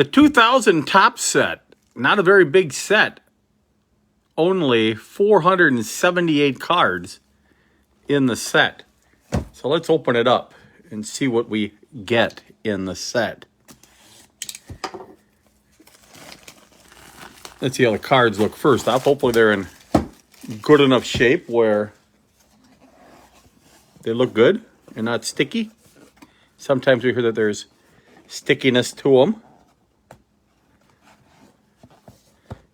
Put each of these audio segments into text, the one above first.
The 2000 top set, not a very big set. Only 478 cards in the set. So let's open it up and see what we get in the set. Let's see how the cards look first off. Hopefully they're in good enough shape where they look good and not sticky. Sometimes we hear that there's stickiness to them.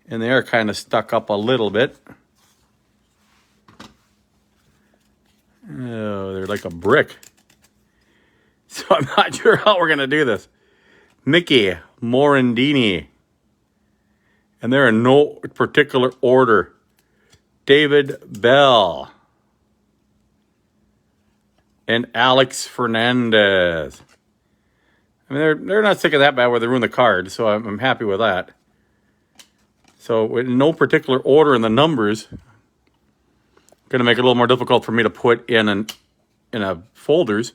And they are kind of stuck up a little bit. Oh, they're like a brick. So I'm not sure how we're going to do this. Mickey Morandini. And they're in no particular order. David Bell. And Alex Fernandez. I mean, they're not sticking that bad where they ruin the card, so I'm happy with that. So in no particular order in the numbers, going to make it a little more difficult for me to put in a folders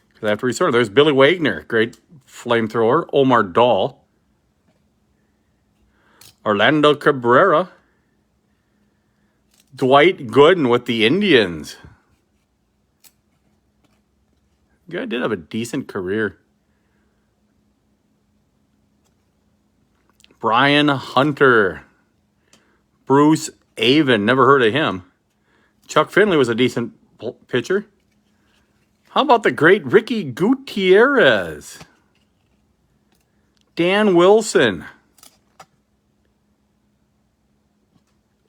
because I have to resort. There's Billy Wagner, great flamethrower. Omar Dahl. Orlando Cabrera. Dwight Gooden with the Indians. The guy did have a decent career. Brian Hunter. Bruce Avon, never heard of him. Chuck Finley was a decent pitcher. How about the great Ricky Gutierrez? Dan Wilson.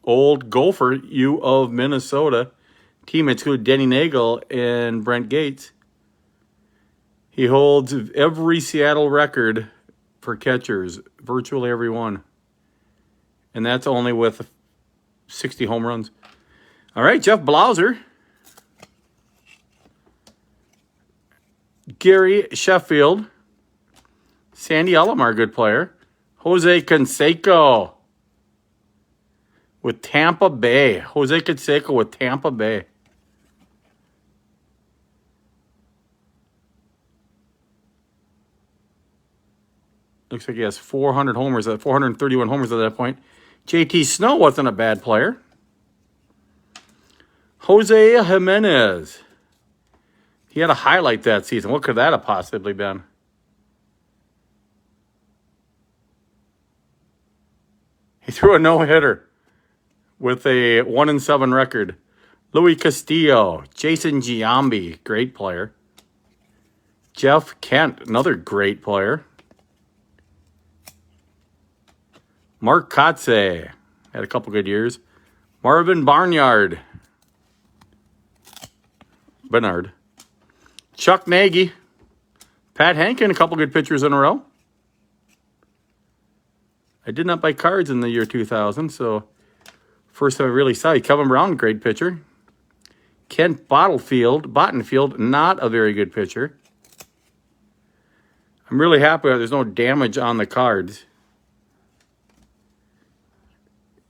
Old Gopher, U of Minnesota. Teammates include Denny Nagel and Brent Gates. He holds every Seattle record for catchers, virtually every one. And that's only with 60 home runs. All right, Jeff Blauser. Gary Sheffield. Sandy Alomar, good player. Jose Canseco with Tampa Bay. Jose Canseco with Tampa Bay. Looks like he has 400 homers, 431 homers at that point. JT Snow wasn't a bad player. Jose Jimenez. He had a highlight that season. What could that have possibly been? He threw a no-hitter with a 1-7 record. Louis Castillo. Jason Giambi, great player. Jeff Kent, another great player. Mark Kotze had a couple good years. Marvin Barnyard. Bernard. Chuck Nagy. Pat Hankin, a couple good pitchers in a row. I did not buy cards in the year 2000, so first time I really saw you. Kevin Brown, great pitcher. Kent Bottenfield, not a very good pitcher. I'm really happy that there's no damage on the cards.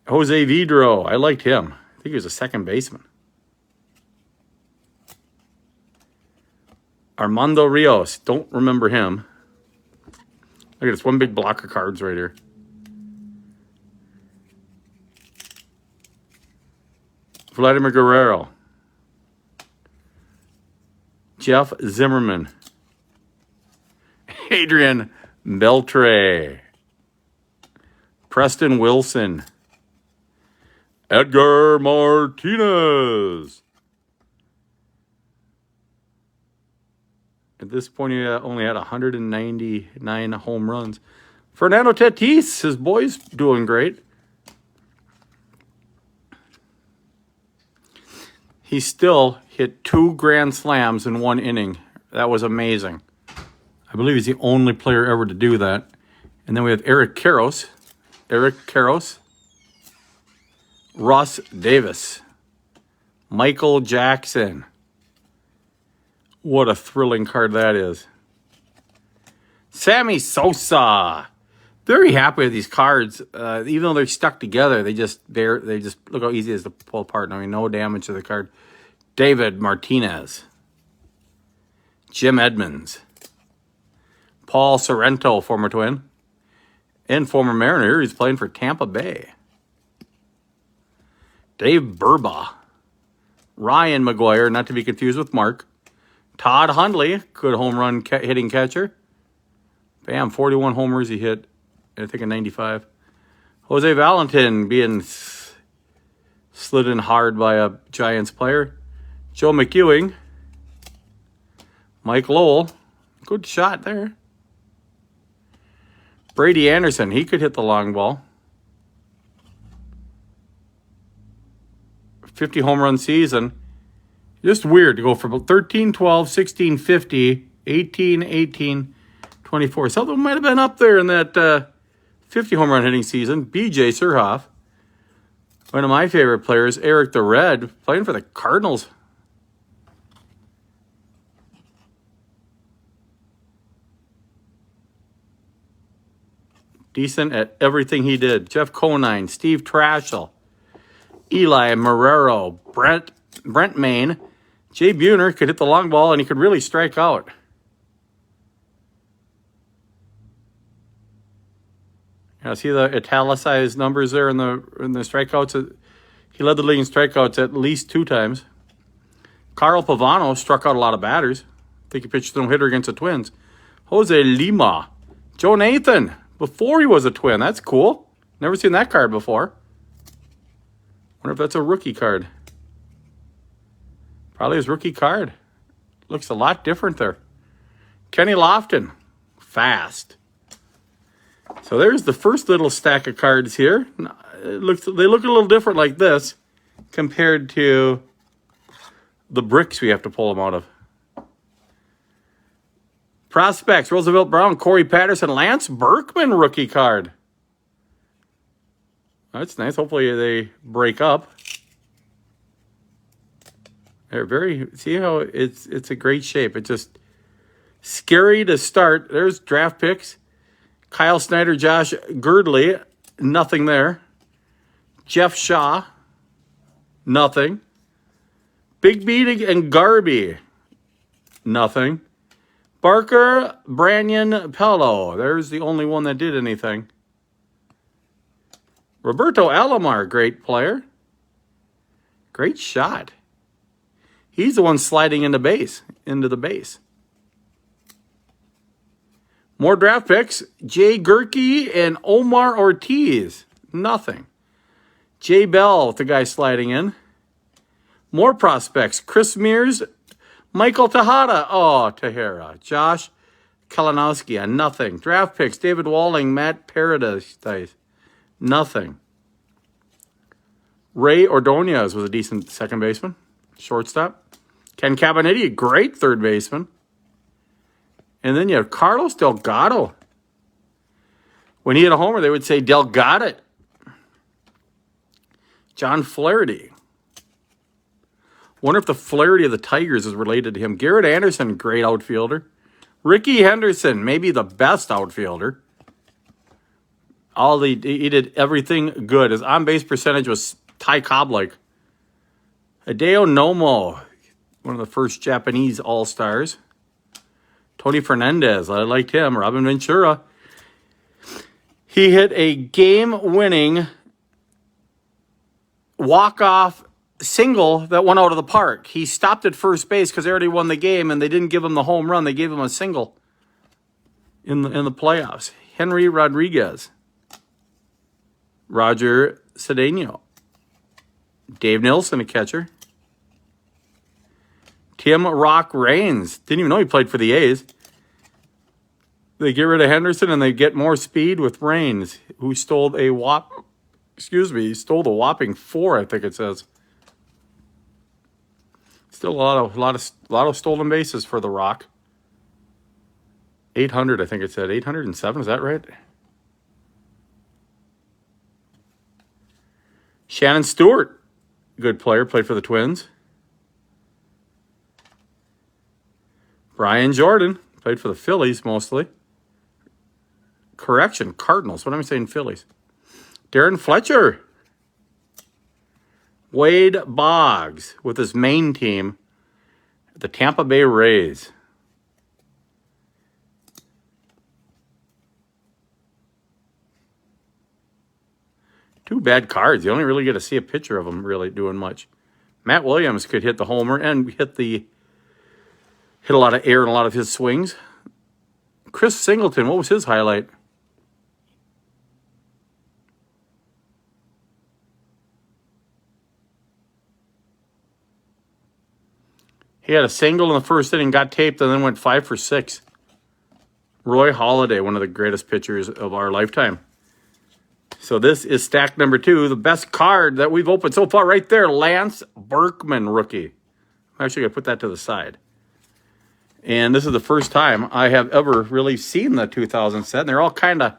Jose Vidro, I liked him. I think he was a second baseman. Armando Rios, don't remember him. Look at this one big block of cards right here. Vladimir Guerrero. Jeff Zimmerman. Adrian Beltre. Preston Wilson. Edgar Martinez. At this point, he only had 199 home runs. Fernando Tatis, his boy's doing great. He still hit 2 grand slams in 1 inning. That was amazing. I believe he's the only player ever to do that. And then we have Eric Karros. Russ Davis. Michael Jackson. What a thrilling card that is. Sammy Sosa. Very happy with these cards. Even though they're stuck together, they just look how easy it is to pull apart. I mean, no damage to the card. David Martinez. Jim Edmonds. Paul Sorrento, former Twin. and former Mariner. He's playing for Tampa Bay. Dave Burba. Ryan McGuire, not to be confused with Mark. Todd Hundley, good home run hitting catcher. Bam, 41 homers he hit, I think, in 95. Jose Valentin being slid in hard by a Giants player. Joe McEwing. Mike Lowell, good shot there. Brady Anderson, he could hit the long ball. 50 home run season. Just weird to go from 13, 12, 16, 50, 18, 18, 24. Something might have been up there in that 50 home run hitting season. BJ Surhoff. One of my favorite players, Eric the Red, playing for the Cardinals. Decent at everything he did. Jeff Conine, Steve Trashel, Eli Marrero, Brent Main. Jay Buhner could hit the long ball, and he could really strike out. Yeah, see the italicized numbers there in the strikeouts? He led the league in strikeouts at least 2 times. Carl Pavano struck out a lot of batters. I think he pitched a no-hitter against the Twins. Jose Lima. Joe Nathan, before he was a Twin. That's cool. Never seen that card before. Wonder if that's a rookie card. Probably his rookie card. Looks a lot different there. Kenny Lofton. Fast. So there's the first little stack of cards here. They look a little different like this compared to the bricks we have to pull them out of. Prospects, Roosevelt Brown, Corey Patterson, Lance Berkman rookie card. That's nice. Hopefully they break up. They're see how it's a great shape. It's just scary to start. There's draft picks. Kyle Snyder, Josh Girdley, nothing there. Jeff Shaw, nothing. Big Beating and Garby, nothing. Barker, Branyan, Pello. There's the only one that did anything. Roberto Alomar, great player. Great shot. He's the one sliding into the base. More draft picks. Jay Gerke and Omar Ortiz. Nothing. Jay Bell, the guy sliding in. More prospects. Chris Mears, Michael Tejada. Oh, Tejera. Josh Kalinowski. Nothing. Draft picks. David Walling, Matt Paradise. Nothing. Ray Ordonez was a decent second baseman. Shortstop. Ken Cabaniti, great third baseman. And then you have Carlos Delgado. When he hit a homer, they would say Delgado. John Flaherty. Wonder if the Flaherty of the Tigers is related to him. Garrett Anderson, great outfielder. Ricky Henderson, maybe the best outfielder. He did everything good. His on-base percentage was Ty Cobb-like. Hideo Nomo, one of the first Japanese All-Stars. Tony Fernandez, I liked him. Robin Ventura. He hit a game-winning walk-off single that went out of the park. He stopped at first base because they already won the game, and they didn't give him the home run. They gave him a single in the playoffs. Henry Rodriguez. Roger Cedeno. Dave Nilsson, a catcher. Tim Rock Raines. Didn't even know he played for the A's. They get rid of Henderson and they get more speed with Raines, who stole the whopping 4, I think it says. Still a lot of stolen bases for the Rock. 800, I think it said. 807, is that right? Shannon Stewart, good player, played for the Twins. Brian Jordan, played for the Phillies mostly. Correction, Cardinals. What am I saying, Phillies? Darren Fletcher. Wade Boggs with his main team, the Tampa Bay Rays. Two bad cards. You only really get to see a picture of them really doing much. Matt Williams could hit the homer and hit a lot of air in a lot of his swings. Chris Singleton, what was his highlight? He had a single in the first inning, got taped, and then went 5 for 6. Roy Halladay, one of the greatest pitchers of our lifetime. So this is stack number 2, the best card that we've opened so far right there, Lance Berkman rookie. I'm actually going to put that to the side. And this is the first time I have ever really seen the 2000 set. And they're all kind of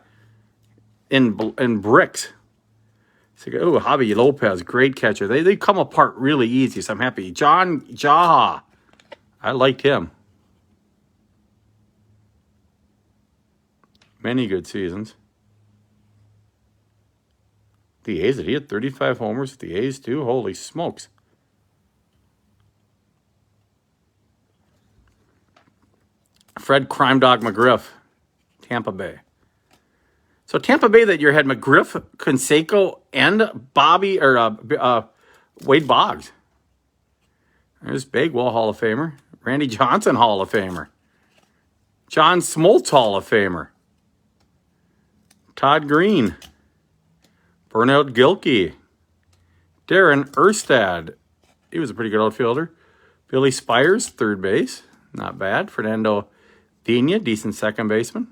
in bricks. So, oh, Javi Lopez, great catcher. They come apart really easy, so I'm happy. John Jaha, I liked him. Many good seasons. The A's, did he hit 35 homers with the A's too? Holy smokes. Fred Crime Dog McGriff, Tampa Bay. So Tampa Bay that year had McGriff, Canseco, and Wade Boggs. There's Bagwell, Hall of Famer. Randy Johnson, Hall of Famer. John Smoltz, Hall of Famer. Todd Green. Bernard Gilkey. Darren Erstad. He was a pretty good outfielder. Billy Spires, third base. Not bad. Fernando Pena, decent second baseman.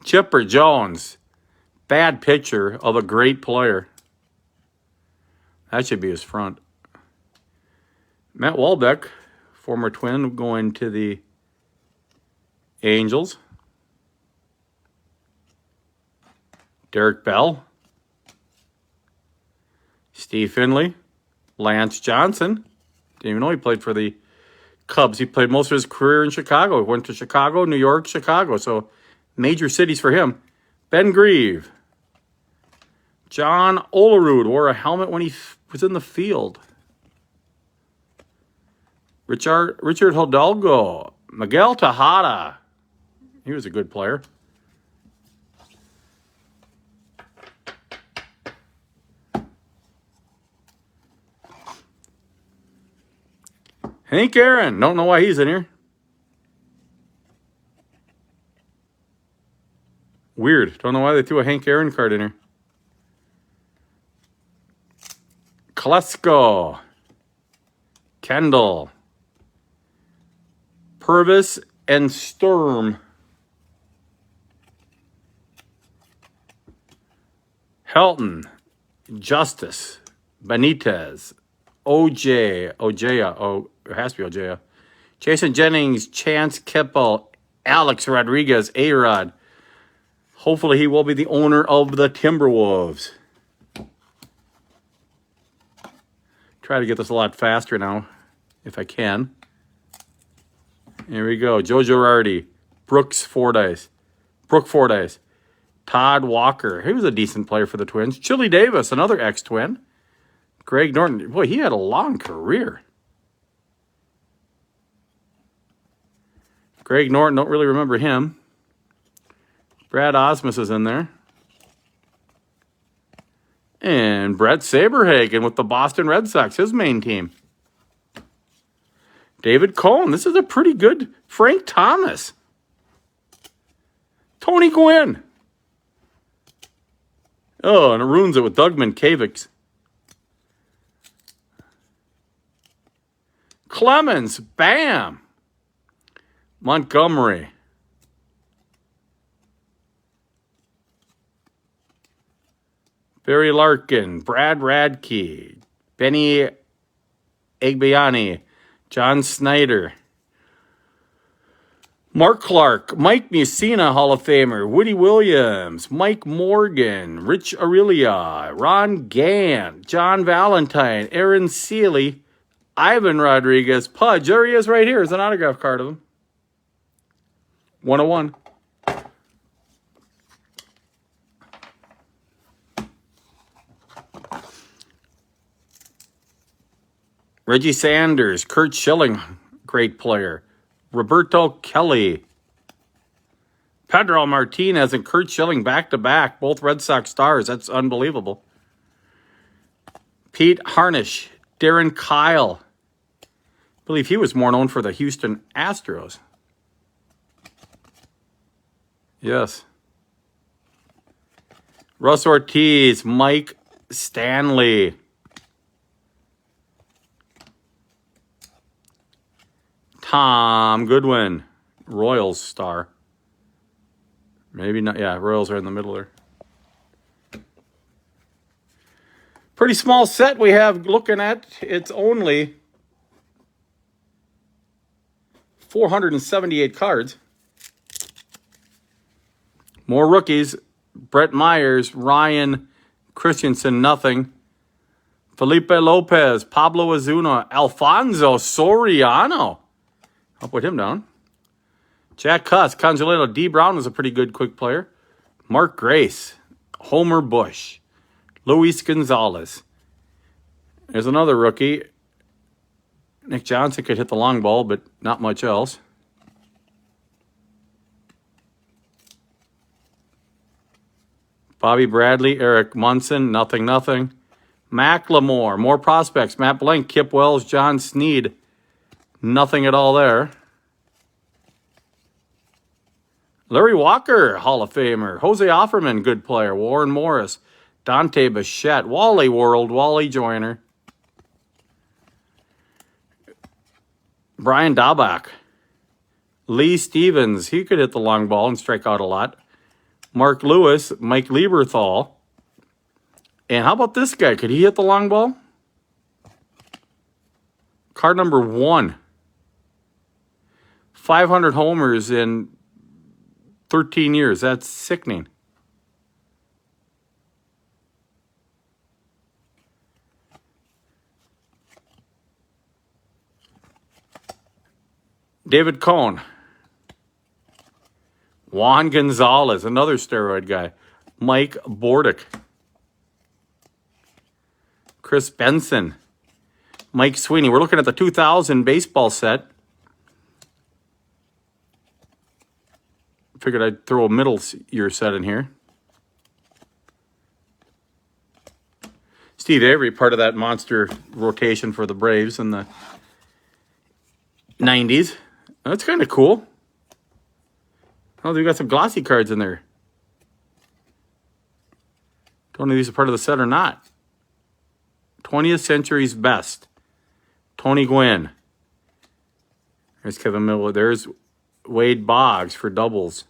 Chipper Jones, bad pitcher of a great player. That should be his front. Matt Walbeck, former Twin, going to the Angels. Derek Bell. Steve Finley. Lance Johnson. Didn't even know he played for the Cubs. He played most of his career in Chicago. He went to Chicago, New York, Chicago. So major cities for him. Ben Grieve. John Olerud wore a helmet when he was in the field. Richard Hidalgo. Miguel Tejada. He was a good player. Hank Aaron. Don't know why he's in here. Weird. Don't know why they threw a Hank Aaron card in here. Klesko. Kendall. Purvis and Sturm. Helton. Justice. Benitez. Ojea. It has to be Ojea. Jason Jennings. Chance Kippel. Alex Rodriguez. A-Rod. Hopefully he will be the owner of the Timberwolves. Try to get this a lot faster now, if I can. Here we go. Joe Girardi. Brooke Fordyce. Todd Walker. He was a decent player for the Twins. Chili Davis, another ex-Twin. Greg Norton. Boy, he had a long career. Greg Norton, don't really remember him. Brad Osmus is in there. And Brett Saberhagen with the Boston Red Sox, his main team. David Cohn. This is a pretty good Frank Thomas. Tony Gwynn. Oh, and it ruins it with Doug Mankiewicz. Clemens. Bam. Montgomery. Barry Larkin, Brad Radke, Benny Agbayani, John Snyder, Mark Clark, Mike Mussina, Hall of Famer, Woody Williams, Mike Morgan, Rich Aurelia, Ron Gant, John Valentine, Aaron Seeley, Ivan Rodriguez, Pudge. There he is right here. There's an autograph card of him. 101. Reggie Sanders, Kurt Schilling, great player. Roberto Kelly. Pedro Martinez and Kurt Schilling back-to-back. Both Red Sox stars. That's unbelievable. Pete Harnish. Darren Kyle. I believe he was more known for the Houston Astros. Yes. Russ Ortiz. Mike Stanley. Tom Goodwin. Royals star. Maybe not. Yeah, Royals are in the middle there. Pretty small set we have looking at. It's only 478 cards. More rookies. Brett Myers, Ryan Christensen, nothing. Felipe Lopez, Pablo Ozuna, Alfonso Soriano. I'll put him down. Jack Cuss, Congelado. D. Brown was a pretty good quick player. Mark Grace, Homer Bush, Luis Gonzalez. There's another rookie. Nick Johnson could hit the long ball, but not much else. Bobby Bradley, Eric Munson, nothing. Macklemore, more prospects. Matt Blank, Kip Wells, John Sneed. Nothing at all there. Larry Walker, Hall of Famer. Jose Offerman, good player. Warren Morris, Dante Bichette, Wally World, Wally Joyner. Brian Daubach. Lee Stevens, he could hit the long ball and strike out a lot. Mark Lewis, Mike Lieberthal. And how about this guy? Could he hit the long ball? Card number 1. 500 homers in 13 years. That's sickening. David Cohn. Juan Gonzalez, another steroid guy. Mike Bordick. Chris Benson. Mike Sweeney. We're looking at the 2000 baseball set. Figured I'd throw a middle year set in here. Steve Avery, part of that monster rotation for the Braves in the 90s. That's kind of cool. Oh, they got some glossy cards in there. Don't know if these are part of the set or not. 20th Century's Best. Tony Gwynn. There's Kevin Miller. There's Wade Boggs for doubles.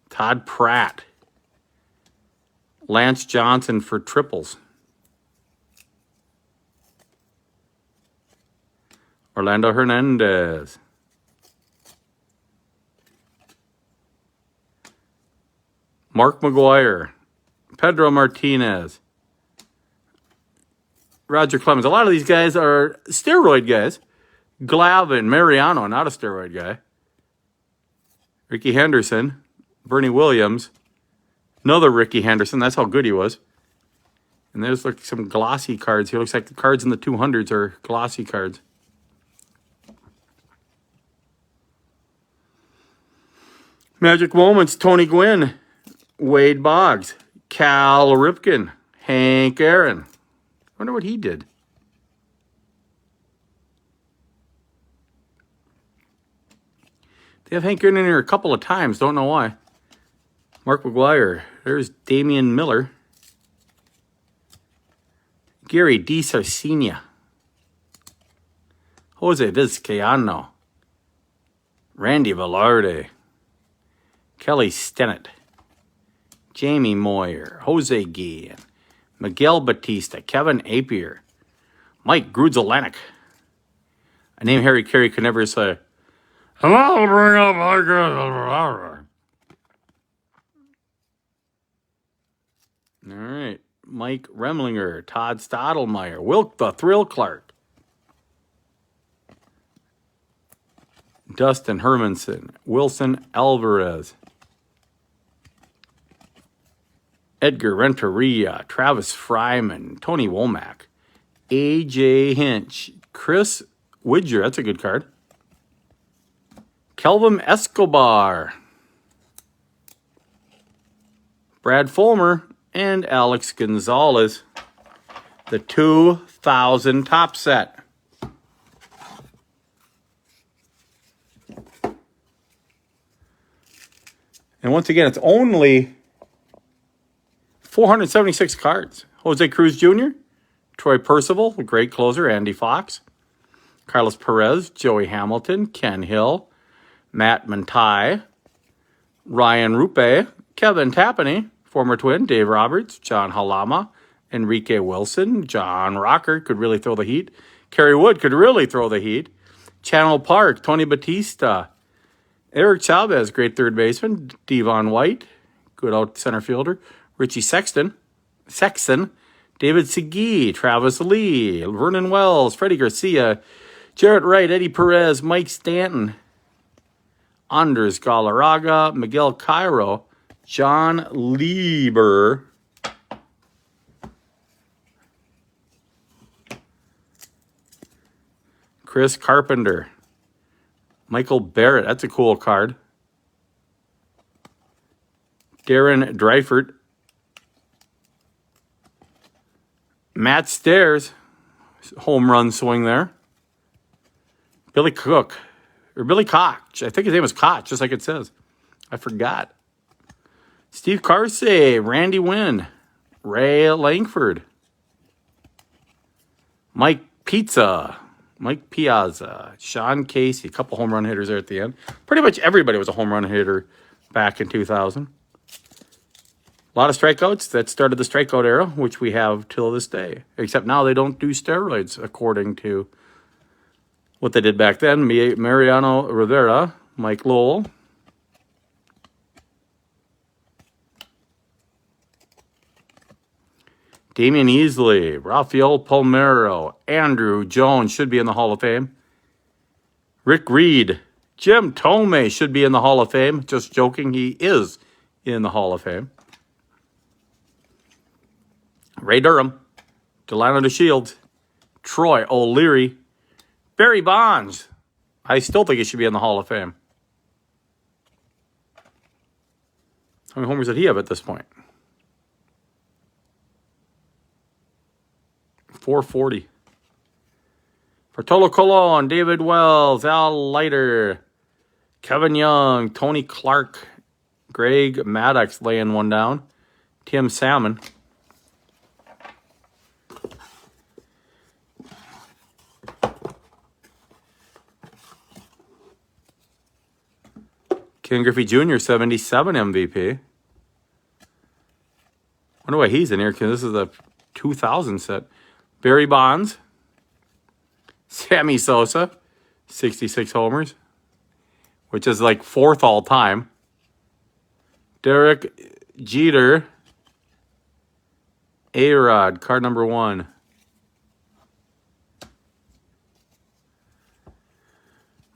Todd Pratt. Lance Johnson for triples. Orlando Hernandez. Mark McGuire. Pedro Martinez. Roger Clemens. A lot of these guys are steroid guys. Glavin, Mariano, not a steroid guy. Ricky Henderson. Bernie Williams. Another Ricky Henderson. That's how good he was. And there's like some glossy cards. He looks like the cards in the 200s are glossy cards. Magic Moments, Tony Gwynn, Wade Boggs, Cal Ripken, Hank Aaron. I wonder what he did. They have Hank Aaron in here a couple of times. Don't know why. Mark McGuire. There's Damian Miller. Gary DiSarcina. Jose Vizcaino. Randy Velarde. Kelly Stennett. Jamie Moyer. Jose Guillen. Miguel Batista. Kevin Apier. Mike Grudzelanek. A name Harry Carey could never say. And I'll bring up Mike. All right. Mike Remlinger, Todd Stottlemyre, Wilk the Thrill Clark, Dustin Hermanson, Wilson Alvarez, Edgar Renteria, Travis Fryman, Tony Womack, A.J. Hinch, Chris Widger, that's a good card, Kelvin Escobar, Brad Fulmer, and Alex Gonzalez. The 2000 top set. And once again, it's only 476 cards. Jose Cruz Jr., Troy Percival, a great closer, Andy Fox, Carlos Perez, Joey Hamilton, Ken Hill, Matt Mantai, Ryan Rupe, Kevin Tapani, former Twin, Dave Roberts, John Halama, Enrique Wilson, John Rocker could really throw the heat. Kerry Wood could really throw the heat. Channel Park, Tony Batista, Eric Chavez, great third baseman, Devon White, good out center fielder, Richie Sexton, David Segui, Travis Lee, Vernon Wells, Freddie Garcia, Jarrett Wright, Eddie Perez, Mike Stanton, Anders Galarraga, Miguel Cairo, John Lieber, Chris Carpenter, Michael Barrett, that's a cool card, Darren Dreifert, Matt Stairs, home run swing there. Billy Koch, I think his name was Koch, just like it says. I forgot. Steve Carsey, Randy Wynn, Ray Langford, Mike Piazza, Sean Casey, a couple home run hitters there at the end. Pretty much everybody was a home run hitter back in 2000. A lot of strikeouts. That started the strikeout era, which we have till this day. Except now they don't do steroids according to what they did back then. Mariano Rivera, Mike Lowell, Damian Easley, Rafael Palmeiro, Andrew Jones should be in the Hall of Fame. Rick Reed, Jim Thome should be in the Hall of Fame. Just joking, he is in the Hall of Fame. Ray Durham, Delano DeShields, Troy O'Leary, Barry Bonds. I still think he should be in the Hall of Fame. How many homers did he have at this point? 440. Bartolo Colon, David Wells, Al Leiter, Kevin Young, Tony Clark, Greg Maddox laying one down, Tim Salmon. Ken Griffey Jr., 77 MVP. Wonder why he's in here, because this is a 2000 set. Barry Bonds. Sammy Sosa, 66 homers, which is like fourth all time. Derek Jeter. A-Rod, card number 1.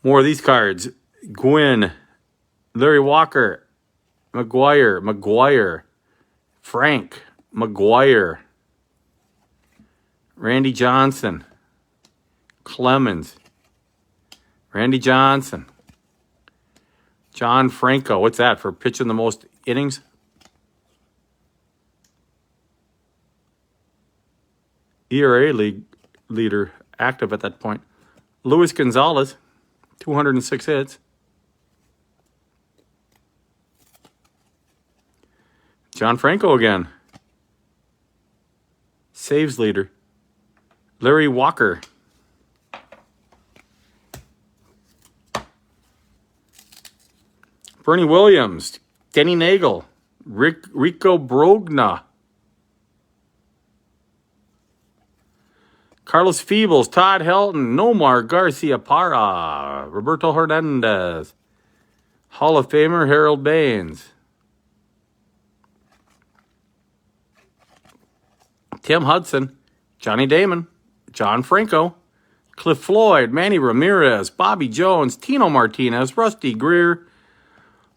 More of these cards. Gwynn. Larry Walker, McGuire, Frank, McGuire, Randy Johnson, Clemens, Randy Johnson, John Franco. What's that, for pitching the most innings? ERA leader, active at that point. Luis Gonzalez, 206 hits. John Franco again. Saves leader. Larry Walker. Bernie Williams. Denny Nagel. Rico Brogna. Carlos Feebles. Todd Helton. Nomar Garcia Parra. Roberto Hernandez. Hall of Famer Harold Baines. Tim Hudson, Johnny Damon, John Franco, Cliff Floyd, Manny Ramirez, Bobby Jones, Tino Martinez, Rusty Greer,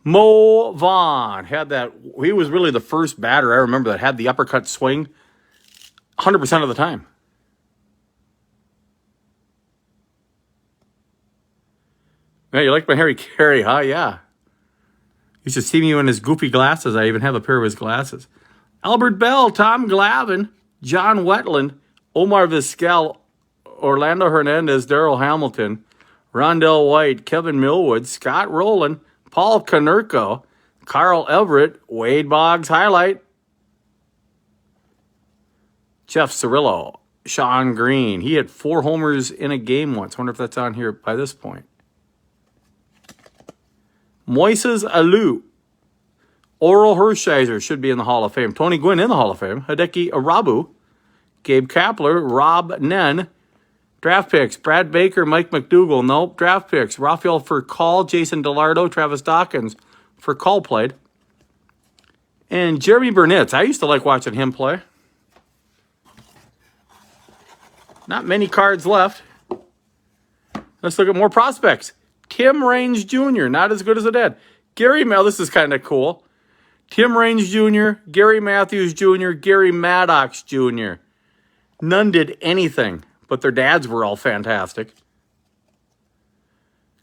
Mo Vaughn. Had that. He was really the first batter I remember that had the uppercut swing 100% of the time. Yeah, you like my Harry Carey, huh? Yeah. You should see me in his goofy glasses. I even have a pair of his glasses. Albert Bell, Tom Glavine, John Wetland, Omar Vizquel, Orlando Hernandez, Darrell Hamilton, Rondell White, Kevin Millwood, Scott Rowland, Paul Konerko, Carl Everett, Wade Boggs highlight, Jeff Cirillo, Sean Green. He had 4 homers in a game once. Wonder if that's on here by this point. Moises Alou, Oral Hershiser should be in the Hall of Fame. Tony Gwynn in the Hall of Fame. Hideki Arabu, Gabe Kapler, Rob Nen. Draft picks, Brad Baker, Mike McDougall. Nope. Draft picks, Rafael Furcal, Jason DeLardo, Travis Dawkins. Furcal played. And Jeremy Burnitz. I used to like watching him play. Not many cards left. Let's look at more prospects. Tim Raines Jr., not as good as a dad. Gary Mel, this is kind of cool. Tim Raines Jr., Gary Matthews Jr., Gary Maddox Jr. None did anything, but their dads were all fantastic.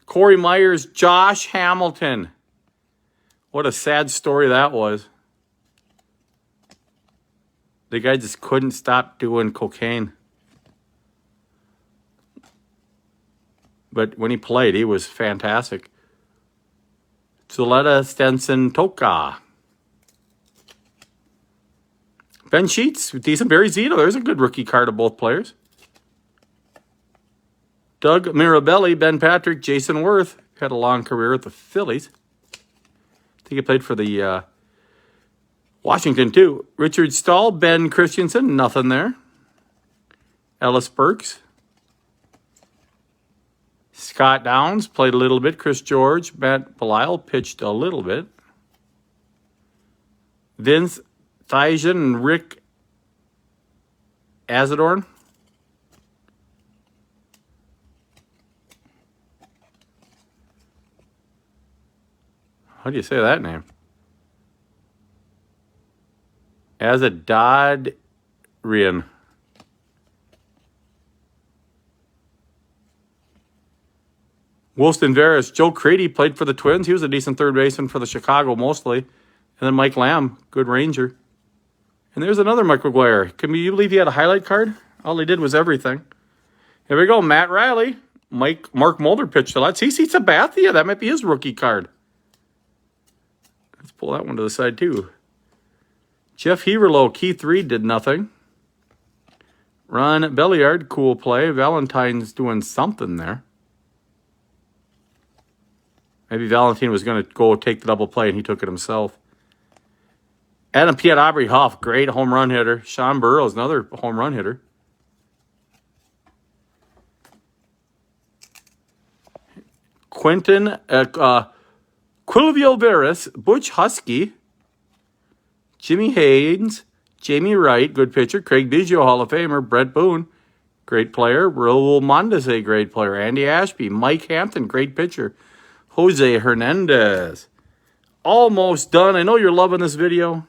Corey Myers, Josh Hamilton. What a sad story that was. The guy just couldn't stop doing cocaine. But when he played, he was fantastic. Zuleta Stenson Toka. Ben Sheets, decent. Barry Zito, there's a good rookie card of both players. Doug Mirabelli, Ben Patrick, Jason Worth. Had a long career at the Phillies. I think he played for the Washington, too. Richard Stahl, Ben Christensen, nothing there. Ellis Burks. Scott Downs played a little bit. Chris George, Matt Belisle pitched a little bit. Vince Thijan and Rick Azadorn. How do you say that name? Azadadrian. Wilson Veras, Joe Crady played for the Twins. He was a decent third baseman for the Chicago mostly. And then Mike Lamb, good Ranger. And there's another Mike McGuire. Can you believe he had a highlight card? All he did was everything. Here we go, Matt Riley. Mark Mulder pitched a lot. CC Sabathia, that might be his rookie card. Let's pull that one to the side too. Jeff Heverlo, Keith Reed did nothing. Ron Belliard, cool play. Valentine's doing something there. Maybe Valentine was going to go take the double play, and he took it himself. Adam Piet Aubrey Huff, great home run hitter. Sean Burrows, another home run hitter. Quilvio Veras, Butch Husky, Jimmy Haynes, Jamie Wright, good pitcher. Craig Biggio, Hall of Famer. Brett Boone, great player. Raul Mondesi, great player. Andy Ashby, Mike Hampton, great pitcher. Jose Hernandez. Almost done. I know you're loving this video.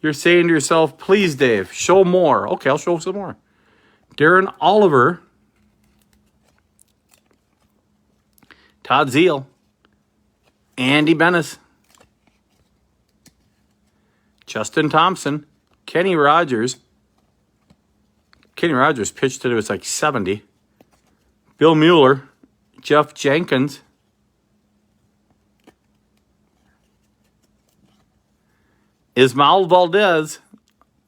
You're saying to yourself, please, Dave, show more. Okay, I'll show some more. Darren Oliver. Todd Zeal. Andy Bennis. Justin Thompson. Kenny Rogers. Kenny Rogers pitched till it was like 70. Bill Mueller. Jeff Jenkins. Ismael Valdez,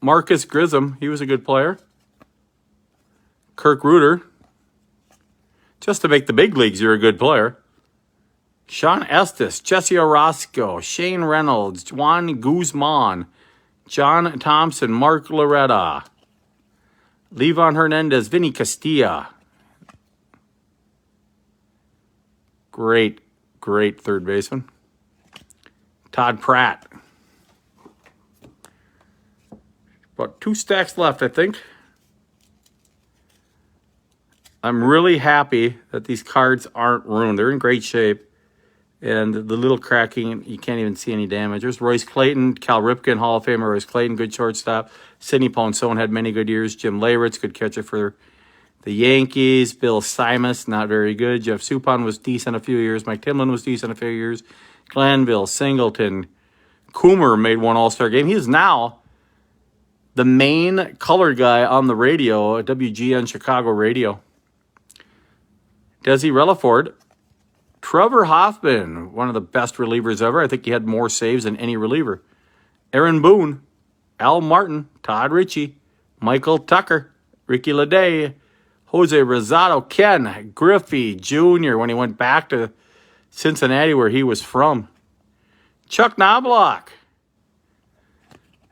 Marcus Grissom, he was a good player. Kirk Reuter, just to make the big leagues, you're a good player. Sean Estes, Jesse Orozco, Shane Reynolds, Juan Guzman, John Thompson, Mark Loretta, Levon Hernandez, Vinny Castilla. Great third baseman. Todd Pratt. About 2 stacks left, I think. I'm really happy that these cards aren't ruined. They're in great shape. And the little cracking, you can't even see any damage. There's Royce Clayton, Cal Ripken, Hall of Famer. Royce Clayton, good shortstop. Sidney Ponson had many good years. Jim Leyritz, good catcher for The Yankees, Bill Simas, not very good. Jeff Suppan was decent a few years. Mike Timlin was decent a few years. Glanville, Singleton, Coomer made one All-Star game. He is now the main color guy on the radio at WGN Chicago Radio. Desi Relaford. Trevor Hoffman, one of the best relievers ever. I think he had more saves than any reliever. Aaron Boone, Al Martin, Todd Ritchie, Michael Tucker, Ricky Leday, Jose Rosado, Ken Griffey Jr. when he went back to Cincinnati where he was from. Chuck Knobloch,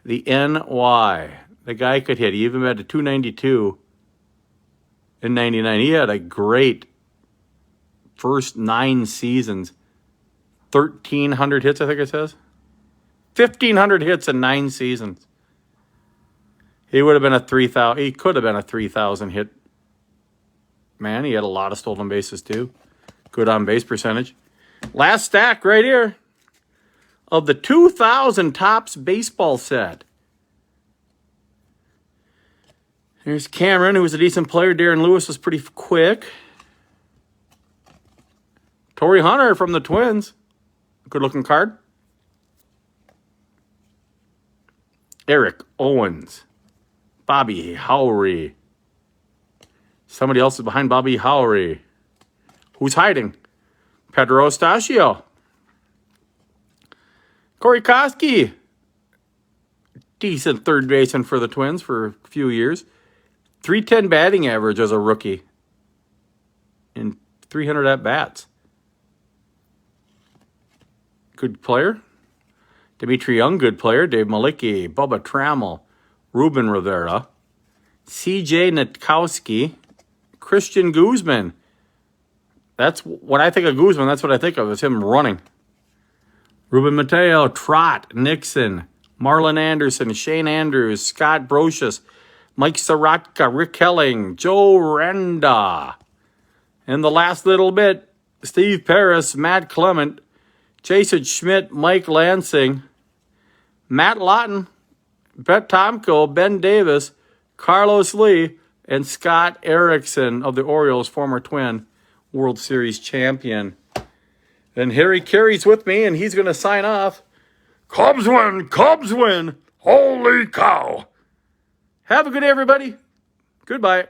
the NY. The guy could hit. He even had a 292 in 99. He had a great first 9 seasons. 1,300 hits, I think it says. 1,500 hits in 9 seasons. He would have been a 3,000. He could have been a 3,000 hit man. He had a lot of stolen bases too. Good on base percentage. Last stack right here of the 2000 Topps baseball set. Here's Cameron, who was a decent player. Darren Lewis was pretty quick. Torrey Hunter from the Twins. Good looking card. Eric Owens. Bobby Howry. Somebody else is behind Bobby Howry. Who's hiding? Pedro Estachio. Corey Koski. Decent third baseman for the Twins for a few years. 310 batting average as a rookie. And 300 at-bats. Good player. Dimitri Young, good player. Dave Malicki, Bubba Trammell, Ruben Rivera, C.J. Nitkowski, Christian Guzman. That's when I think of Guzman, that's what I think of, is him running. Ruben Mateo, Trot, Nixon, Marlon Anderson, Shane Andrews, Scott Brocious, Mike Sorotka, Rick Helling, Joe Renda. And the last little bit, Steve Paris, Matt Clement, Jason Schmidt, Mike Lansing, Matt Lawton, Brett Tomko, Ben Davis, Carlos Lee, and Scott Erickson of the Orioles, former Twin World Series champion. And Harry Carey's with me, and he's going to sign off. Cubs win! Cubs win! Holy cow! Have a good day, everybody. Goodbye.